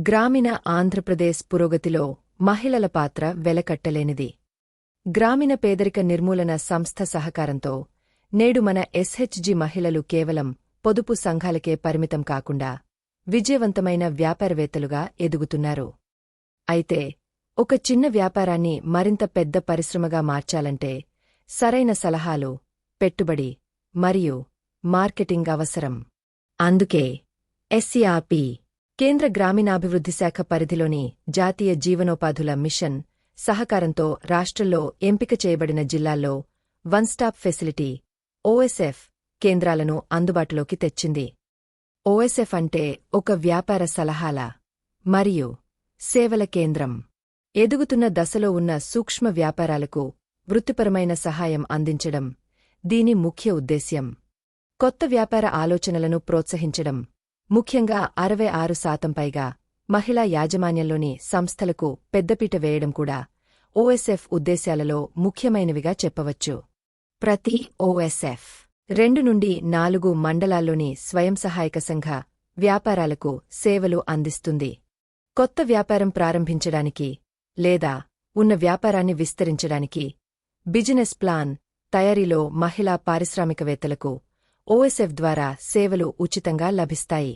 గ్రామీణ ఆంధ్రప్రదేశ్ పురోగతిలో మహిళల పాత్ర వెలకట్టలేనిది. గ్రామీణ పేదరిక నిర్మూలన సంస్థ సహకారంతో నేడు మన ఎస్హెచ్జి మహిళలు కేవలం పొదుపు సంఘాలకే పరిమితం కాకుండా విజయవంతమైన వ్యాపారవేత్తలుగా ఎదుగుతున్నారు. అయితే ఒక చిన్న వ్యాపారాన్ని మరింత పెద్ద పరిశ్రమగా మార్చాలంటే సరైన సలహాలు, పెట్టుబడి మరియు మార్కెటింగ్ అవసరం. అందుకే ఎస్సీఆర్పీ కేంద్ర గ్రామీణాభివృద్ధి శాఖ పరిధిలోని జాతీయ జీవనోపాధుల మిషన్ సహకారంతో రాష్ట్రంలో ఎంపిక చేయబడిన జిల్లాల్లో వన్ స్టాప్ ఫెసిలిటీ ఓఎస్ఎఫ్ కేంద్రాలను అందుబాటులోకి తెచ్చింది. ఓఎస్ఎఫ్ అంటే ఒక వ్యాపార సలహాల మరియు సేవల కేంద్రం. ఎదుగుతున్న దశలో ఉన్న సూక్ష్మ వ్యాపారాలకు వృత్తిపరమైన సహాయం అందించడం దీని ముఖ్య ఉద్దేశ్యం. కొత్త వ్యాపార ఆలోచనలను ప్రోత్సహించడం, ముఖ్యంగా 66% పైగా మహిళా యాజమాన్యంలోని సంస్థలకు పెద్దపీట వేయడం కూడా ఓఎస్ఎఫ్ ఉద్దేశ్యాలలో ముఖ్యమైనవిగా చెప్పవచ్చు. ప్రతి ఓఎస్ఎఫ్ 2 నుండి 4 మండలాల్లోని స్వయం సహాయక సంఘ వ్యాపారాలకు సేవలు అందిస్తుంది. కొత్త వ్యాపారం ప్రారంభించడానికి లేదా ఉన్న వ్యాపారాన్ని విస్తరించడానికి బిజినెస్ ప్లాన్ తయారీలో మహిళా పారిశ్రామికవేత్తలకు ఓఎస్ఎఫ్ ద్వారా సేవలు ఉచితంగా లభిస్తాయి.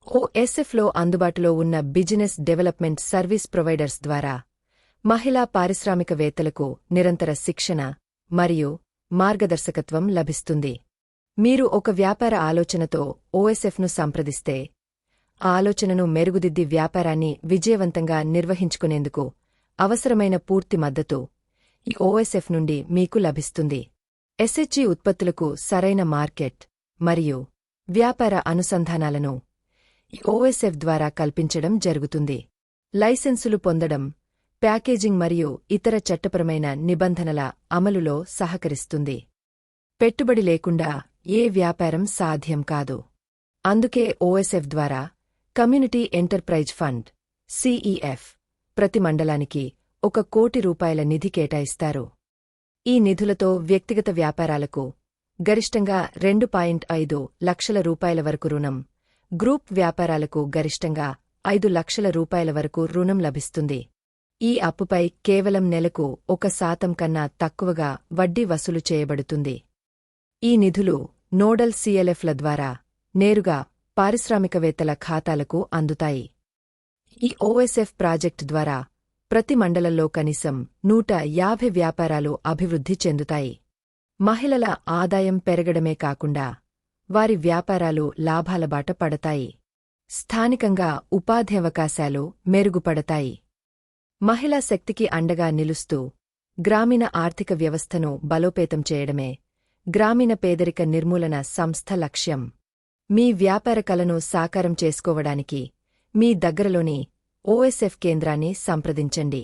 ఓఎస్ఎఫ్లో అందుబాటులో ఉన్న బిజినెస్ డెవలప్మెంట్ సర్వీస్ ప్రొవైడర్స్ ద్వారా మహిళా పారిశ్రామికవేత్తలకు నిరంతర శిక్షణ మరియు మార్గదర్శకత్వం లభిస్తుంది. మీరు ఒక వ్యాపార ఆలోచనతో ఓఎస్ఎఫ్ను సంప్రదిస్తే ఆ ఆలోచనను మెరుగుదిద్ది వ్యాపారాన్ని విజయవంతంగా నిర్వహించుకునేందుకు అవసరమైన పూర్తి మద్దతు ఈ ఓఎస్ఎఫ్ నుండి మీకు లభిస్తుంది. ఎస్హెచ్జి ఉత్పత్తులకు సరైన మార్కెట్ మరియు వ్యాపార అనుసంధానాలను ఈ ఓఎస్ఎఫ్ ద్వారా కల్పించడం జరుగుతుంది. లైసెన్సులు పొందడం, ప్యాకేజింగ్ మరియు ఇతర చట్టపరమైన నిబంధనల అమలులో సహకరిస్తుంది. పెట్టుబడి లేకుండా ఏ వ్యాపారం సాధ్యం కాదు. అందుకే ఓఎస్ఎఫ్ ద్వారా కమ్యూనిటీ ఎంటర్ప్రైజ్ ఫండ్ సిఈఎఫ్ ప్రతి మండలానికి ₹1 కోటి నిధి కేటాయిస్తారు. ఈ నిధులతో వ్యక్తిగత వ్యాపారాలకు గరిష్టంగా ₹2.5 లక్షల వరకు రుణం, గ్రూప్ వ్యాపారాలకు గరిష్టంగా ₹5 లక్షల వరకు రుణం లభిస్తుంది. ఈ అప్పుపై కేవలం నెలకు 1% కన్నా తక్కువగా వడ్డీ వసూలు చేయబడుతుంది. ఈ నిధులు నోడల్ సిఎల్ఎఫ్ల ద్వారా నేరుగా పారిశ్రామికవేత్తల ఖాతాలకు అందుతాయి. ఈ ఓఎస్ఎఫ్ ప్రాజెక్టు ద్వారా ప్రతి మండలంలో కనీసం 150 వ్యాపారాలు అభివృద్ధి చెందుతాయి. మహిళల ఆదాయం పెరగడమే కాకుండా వారి వ్యాపారాలు లాభాల బాట పడతాయి. స్థానికంగా ఉపాధి అవకాశాలు మెరుగుపడతాయి. మహిళా శక్తికి అండగా నిలుస్తూ గ్రామీణ ఆర్థిక వ్యవస్థను బలోపేతం చేయడమే గ్రామీణ పేదరిక నిర్మూలన సంస్థ లక్ష్యం. మీ వ్యాపార కలను సాకారం చేసుకోవడానికి మీ దగ్గరలోని ఓఎస్ఎఫ్ కేంద్రాన్ని సంప్రదించండి.